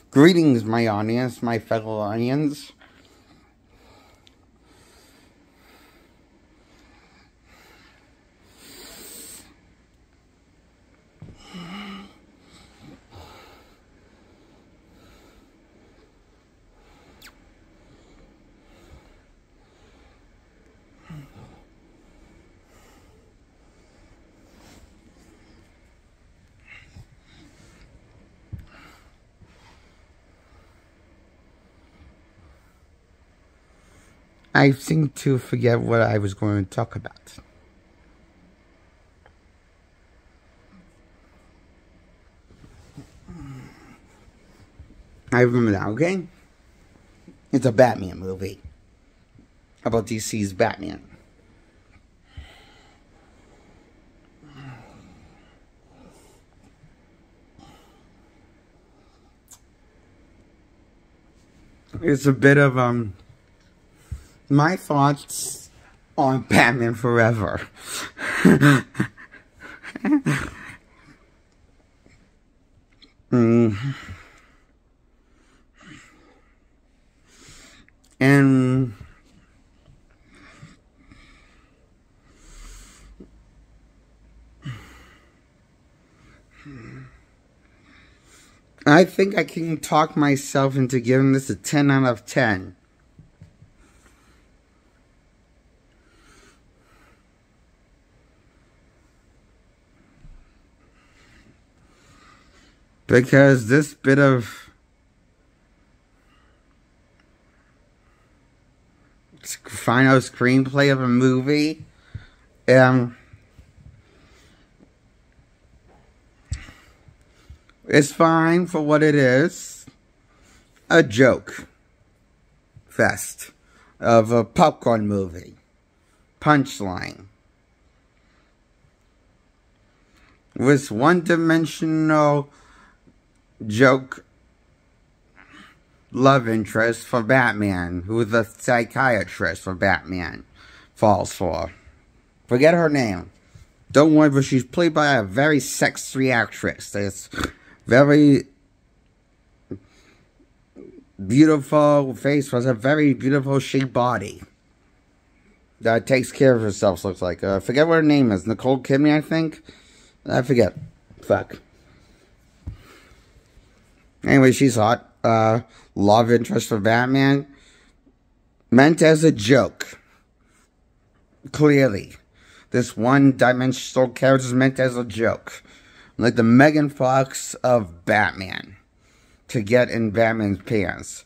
Greetings, my audience, my fellow audience. I seem to forget what I was going to talk about. I remember now, okay? It's a Batman movie. About DC's Batman. It's a bit of, my thoughts on Batman Forever. And I think I can talk myself into giving this a 10 out of 10. Because this bit of final screenplay of a movie, it's fine for what it is. A joke fest of a popcorn movie. Punchline. With one-dimensional joke love interest for Batman, who the psychiatrist for Batman falls for. Forget her name. Don't worry, but she's played by a very sexy actress. It's very beautiful face, has a very beautiful shaped body that takes care of herself, looks like. Forget what her name is. Nicole Kidman, I think? I forget. Fuck. Anyway, she's hot. Love interest for Batman. Meant as a joke. Clearly. This one-dimensional character is meant as a joke. Like the Megan Fox of Batman. To get in Batman's pants.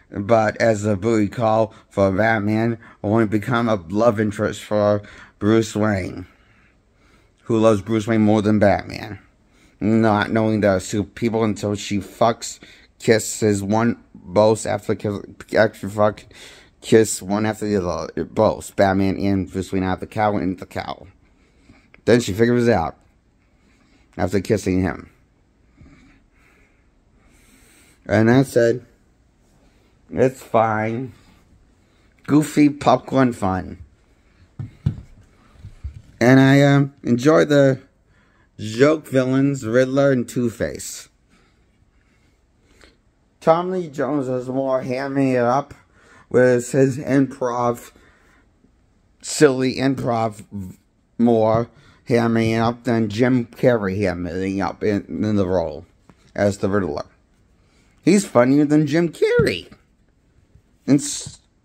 But as a booty call for Batman, only become a love interest for Bruce Wayne. Who loves Bruce Wayne more than Batman. Not knowing the two people until she fucks, kisses one, both after fuck, kiss one after the other, both Batman and Bruce Wayne out the cow and the cow. Then she figures it out after kissing him. And I said, it's fine. Goofy popcorn fun. And I enjoy the joke villains, Riddler and Two-Face. Tom Lee Jones was more hamming it up with his improv, silly improv, more hamming it up than Jim Carrey hamming up in the role as the Riddler. He's funnier than Jim Carrey. And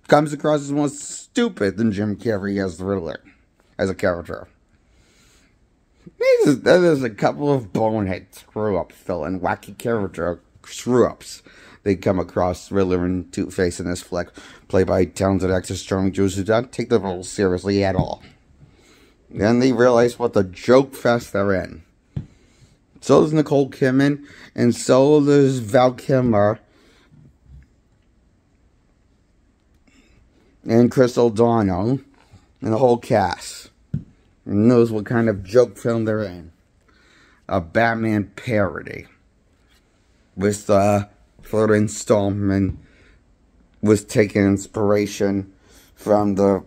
comes across as more stupid than Jim Carrey as the Riddler, as a character. There's a couple of bonehead screw-ups, Phil, and wacky character screw-ups they come across Riddler and Two-Face in this flick, played by talented actors Stormy Jones, who don't take the role seriously at all. Then they realize what the joke fest they're in. So does Nicole Kidman, and so does Val Kilmer, and Chris O'Donnell, and the whole cast. And knows what kind of joke film they're in. A Batman parody. With the third installment was taking inspiration from the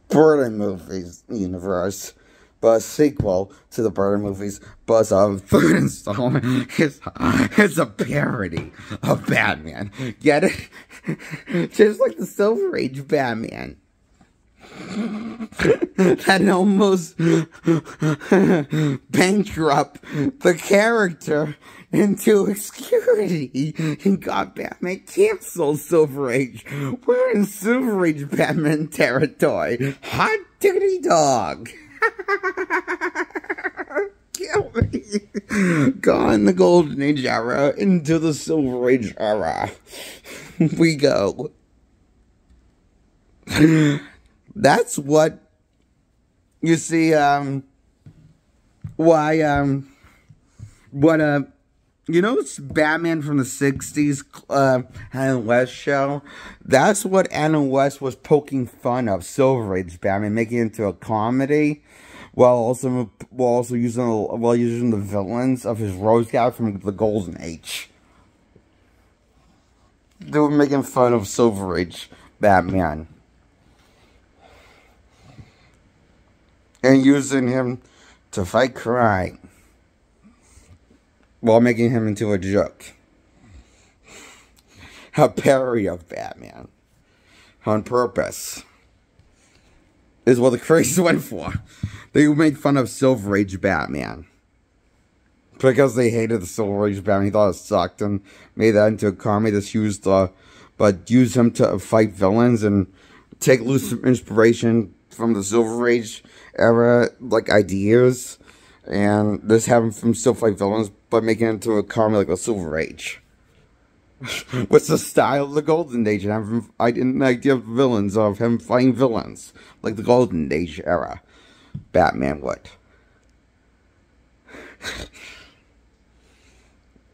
Burton movies universe. but a sequel to the Burton movies, but a third installment is a parody of Batman. Get it? Just like the Silver Age Batman. That almost bankrupt the character into obscurity and got Batman canceled. Silver Age. We're in Silver Age Batman territory. Hot diggity dog. Kill me. Gone the Golden Age era into the Silver Age era. We go. That's what you see. You know, it's Batman from the 60s, Adam West show. That's what Adam West was poking fun of Silver Age Batman, making it into a comedy, while also using the villains of his Rose Guy from the Golden Age. They were making fun of Silver Age Batman. And using him to fight crime while making him into a joke. A parody of Batman. On purpose. Is what the crazies went for. They made fun of Silver Age Batman. Because they hated the Silver Age Batman. He thought it sucked and made that into a comedy that's used him to fight villains and take loose inspiration from the Silver Age era, like, ideas, and this happened from still fight villains, but making it into a comedy like the Silver Age. What's the style of the Golden Age? And I didn't idea of villains, of him fighting villains, like the Golden Age era. Batman would.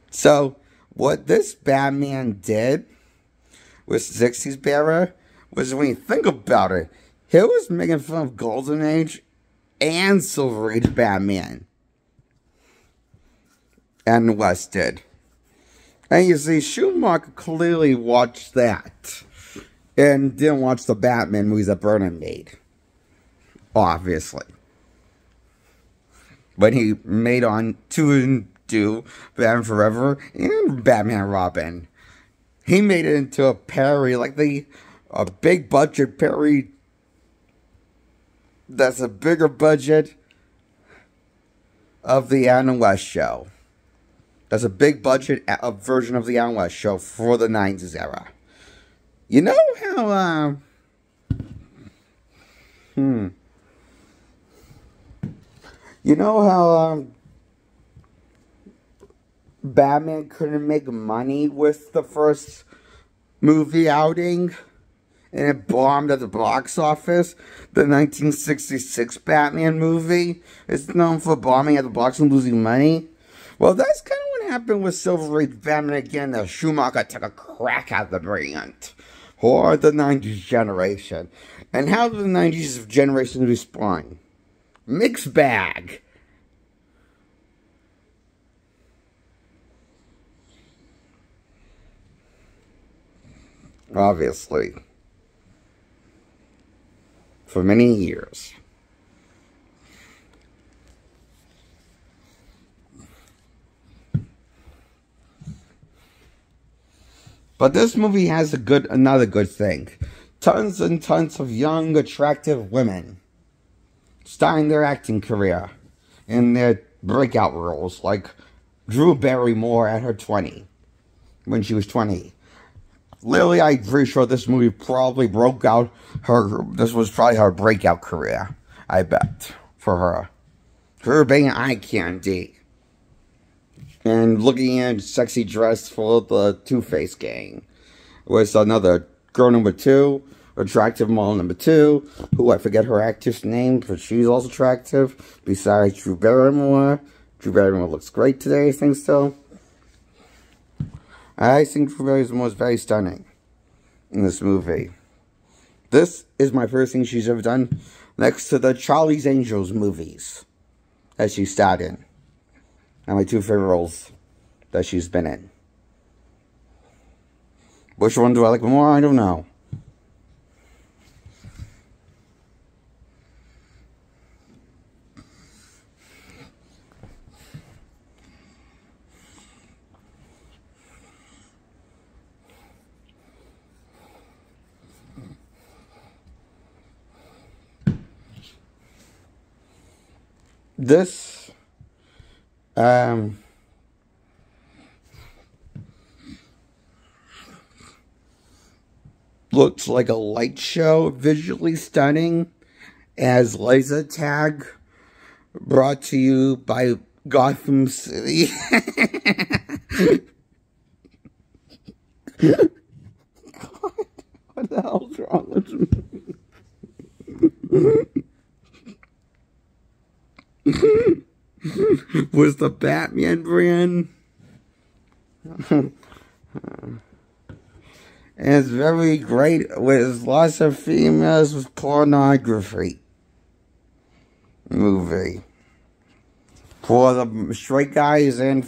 So, what this Batman did with 60s era was, when you think about it, he was making fun of Golden Age and Silver Age Batman. And West did. And you see, Schumacher clearly watched that. And didn't watch the Batman movies that Burton made. Obviously. But he made on to do Batman Forever and Batman Robin. He made it into a parody, like a big budget parody. That's a bigger budget of the Adam West show. That's a big budget version of the Adam West show for the 90s era. You know how, You know how, Batman couldn't make money with the first movie outing? And it bombed at the box office. The 1966 Batman movie is known for bombing at the box and losing money. Well, that's kind of what happened with Silver Age Batman again. The Schumacher took a crack at the brand. Or the 90s generation. And how did the 90s generation respond? Mixed bag. Obviously. For many years. But this movie has another good thing. Tons and tons of young, attractive women starting their acting career in their breakout roles, like Drew Barrymore at her 20, when she was 20. Literally, I'm pretty sure this movie probably broke out this was probably her breakout career, I bet, for her. Her being eye candy. And looking at sexy dress for the Two-Face gang. Was another girl number 2, attractive model number 2, who I forget her actress name, but she's also attractive, besides Drew Barrymore. Drew Barrymore looks great today, I think so. I think Drew Barrymore was very stunning in this movie. This is my first thing she's ever done, next to the Charlie's Angels movies that she starred in. And my 2 favorite roles that she's been in. Which one do I like more? I don't know. This, looks like a light show, visually stunning, as laser tag, brought to you by Gotham City. God, what the hell's wrong with me? Was the Batman brand? And it's very great with lots of females with pornography movie. For the straight guys and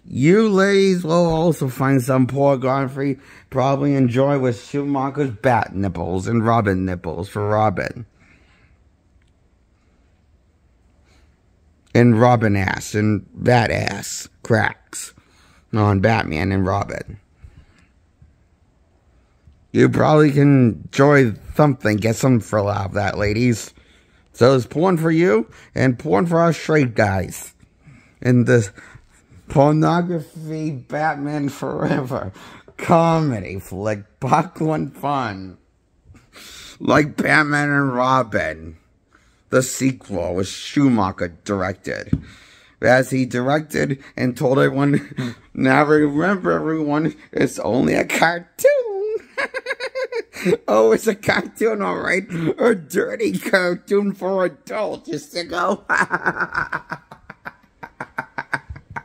you ladies will also find some pornography. Probably enjoy with Schumacher's bat nipples and Robin nipples for Robin. And Robin ass and bat ass cracks on Batman and Robin. You probably can enjoy something, get some thrill out of that, ladies. So it's porn for you and porn for our straight guys. And the pornography Batman Forever comedy flick, popcorn fun. Like Batman and Robin. The sequel was Schumacher directed. As he directed and told everyone, now remember everyone, it's only a cartoon. Oh, it's a cartoon, alright. A dirty cartoon for adults, you sicko.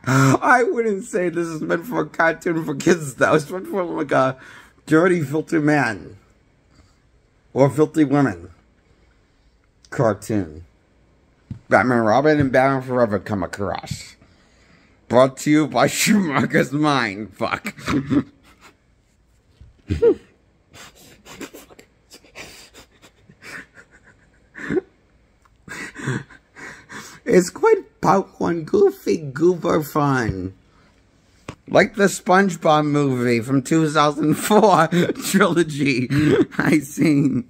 I wouldn't say this is meant for a cartoon for kids, though. It's meant for like a dirty, filthy man. Or filthy women. Cartoon. Batman Robin and Batman Forever come across. Brought to you by Schumacher's Mind. Fuck. It's quite popcorn, goofy, goober fun. Like the SpongeBob movie from 2004 trilogy I seen.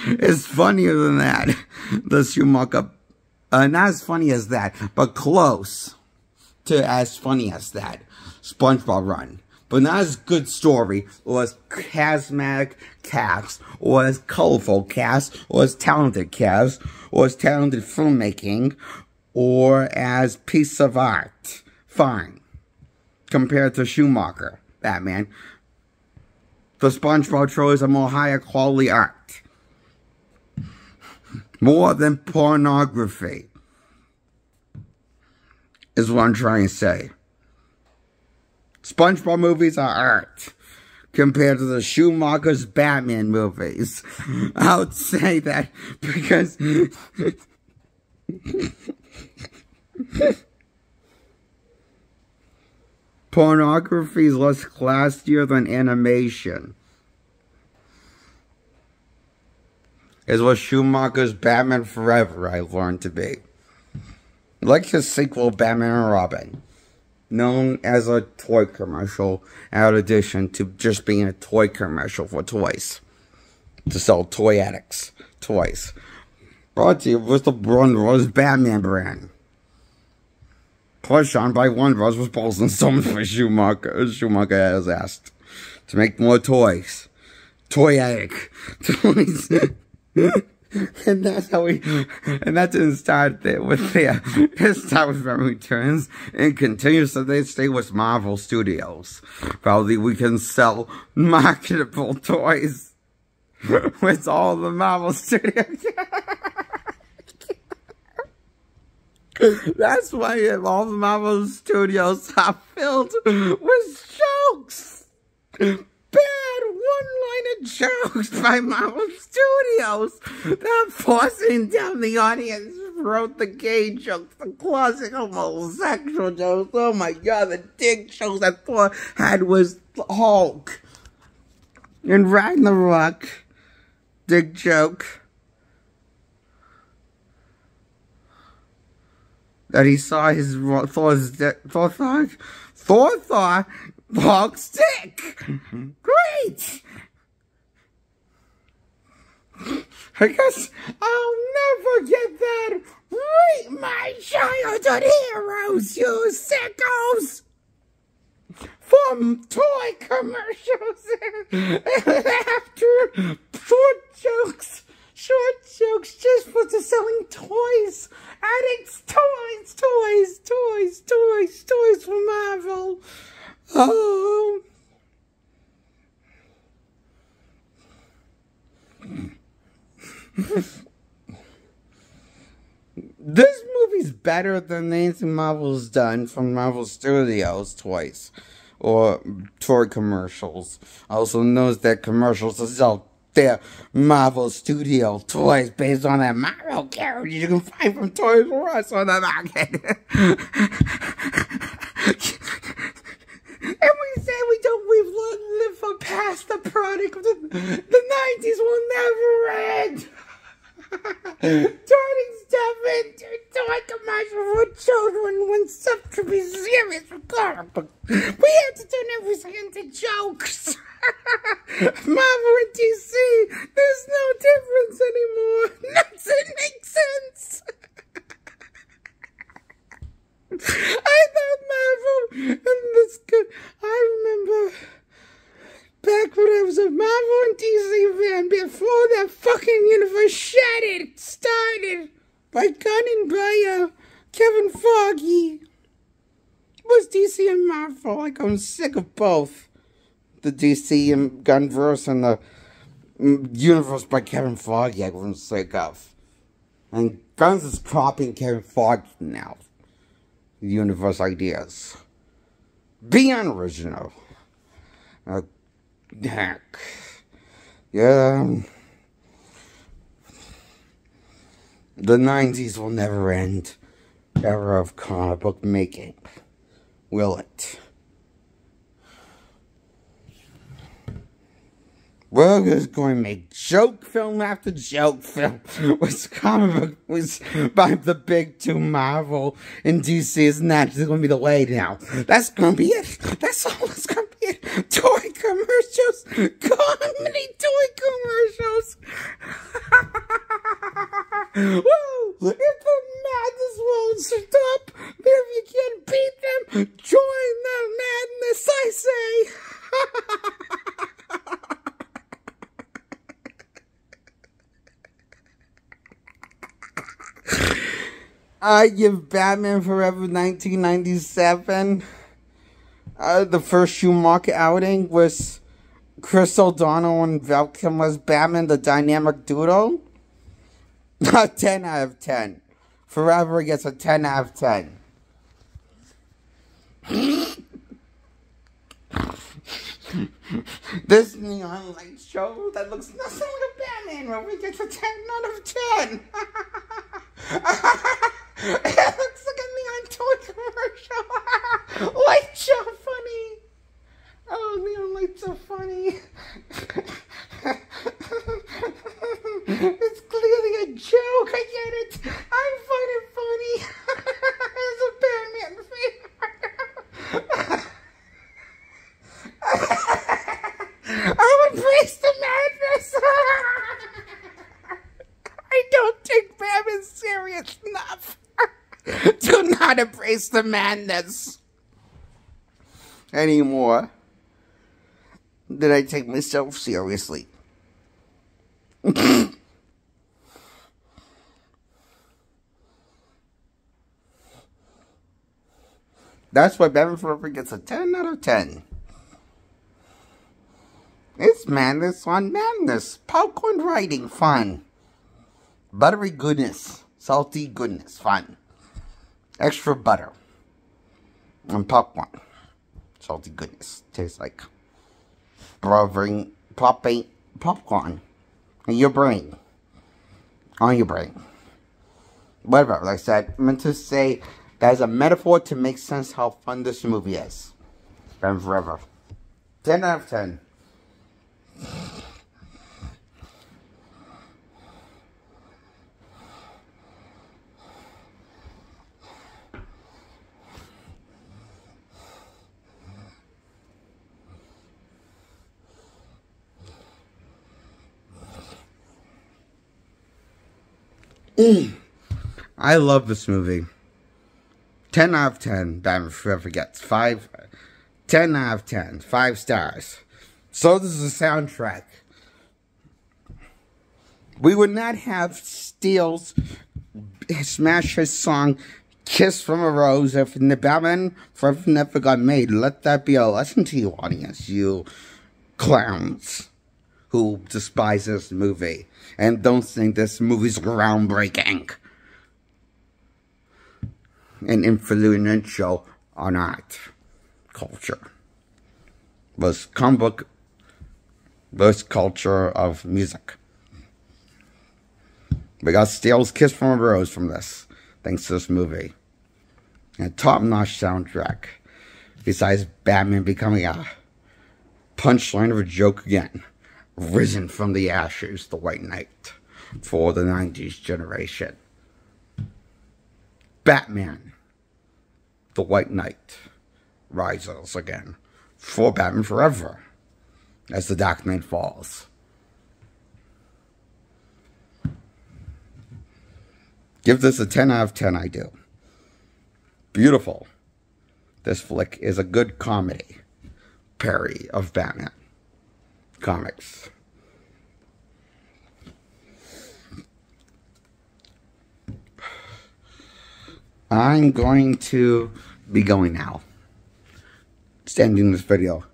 It's funnier than that. The Schumacher, not as funny as that, but close to as funny as that. SpongeBob run. But not as good story, or as charismatic cast, or as colorful cast, or as talented cast, or as talented filmmaking, or as piece of art. Fine. Compared to Schumacher, Batman. The SpongeBob trilogy are more higher quality art. More than pornography. Is what I'm trying to say. SpongeBob movies are art compared to the Schumacher's Batman movies. I would say that because pornography is less classier than animation. Is what Schumacher's Batman Forever I learned to be. Like his sequel, Batman and Robin. Known as a toy commercial, in addition to just being a toy commercial for toys. To sell toy addicts toys. Brought to you with the Warner Bros. Batman brand. Pushed on by Warner Bros. Was Bolson so much for Schumacher. Schumacher has asked to make more toys. Toy addict. Toys. And that's how and that didn't start there with there. It started with Batman Returns and continues to they stay with Marvel Studios. Probably we can sell marketable toys with all the Marvel Studios. That's why all the Marvel Studios are filled with jokes. Bad one-liner jokes by Marvel Studios. They're forcing down the audience throat the gay jokes, the classic homosexual jokes. Oh my god, the dick jokes that Thor had was Hulk. And Ragnarok, dick joke. That he saw his Thor thought Hulk's dick. Great. I guess I'll never get that. Read my childhood heroes, you sickos! From toy commercials after short jokes just for the selling toys. Addicts, toys from Marvel. Oh. This movie's better than anything Marvel's done from Marvel Studios toys or toy commercials. Also knows that commercials is out there. Marvel Studio toys based on that Marvel characters you can find from Toys R Us on the market. And we say we've lived for past the product of the 90s will never end. Turning stuff into toy commercial for children when stuff to be serious for comic books. We have to turn everything into jokes. Marvel and DC, there's no difference anymore. Nothing makes sense. I thought Marvel and this good. I remember back when I was a Marvel and DC fan before that fucking universe started by Gunn and by Kevin Feige. It was DC and Marvel. Like, I'm sick of both. The DC and Gunverse and the universe by Kevin Feige I'm sick of. And Guns is copying Kevin Feige now. Universe ideas. Beyond original. Heck. Yeah. The 90s will never end. Era of comic book making. Will it? We're just going to make joke film after joke film with comic book was by the big two Marvel and DC is naturally going to be the way now. That's going to be it. That's all it's going to be it. Toy commercials. Comedy toy commercials. Woo! If the madness won't stop, if you can't beat them, join the madness, I say. I give Batman Forever 1997. The first Schumacher outing was Chris O'Donnell and Val Kilmer's Batman, the Dynamic Duo. A 10 out of 10. Forever gets a 10 out of 10. This neon light show that looks nothing like a Batman movie gets a 10 out of 10. It looks like a neon toy commercial. Light show funny. Oh, neon lights are funny. It's clearly a joke. I get it. I find it funny. It's a Batman thing. I would embrace the madness. I don't take Batman serious enough. Do not embrace the madness anymore. Did I take myself seriously? That's why Batman Forever gets a 10 out of 10. It's madness on madness. Popcorn writing, fun. Buttery goodness. Salty goodness, fun. Extra butter. And popcorn. Salty goodness. Tastes like popcorn in your brain. On your brain. Whatever, like I said, I meant to say that is a metaphor to make sense how fun this movie is. Batman Forever. 10 out of 10. I love this movie. 10 out of 10. Batman Forever gets 10 out of 10. 5 stars. So this is the soundtrack. We would not have Steele's smash his song Kiss from a Rose if the Batman Forever never got made. Let that be a lesson to you, audience, you clowns who despise this movie and don't think this movie's groundbreaking and influential on art culture. Was comic book versus culture of music. We got Steele's Kiss from a Rose from this, thanks to this movie. And a top-notch soundtrack. Besides Batman becoming a punchline of a joke again. Risen from the ashes, the White Knight. For the 90s generation. Batman, the White Knight, rises again. For Batman Forever. As the Dark Knight falls. Give this a 10 out of 10, I do. Beautiful. This flick is a good comedy parody of Batman comics. I'm going to be going now. Just ending this video.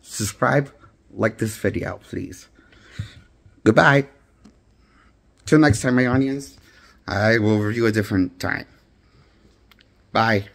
Subscribe, like this video, please. Goodbye. Till next time, my audience. I will review a different time. Bye.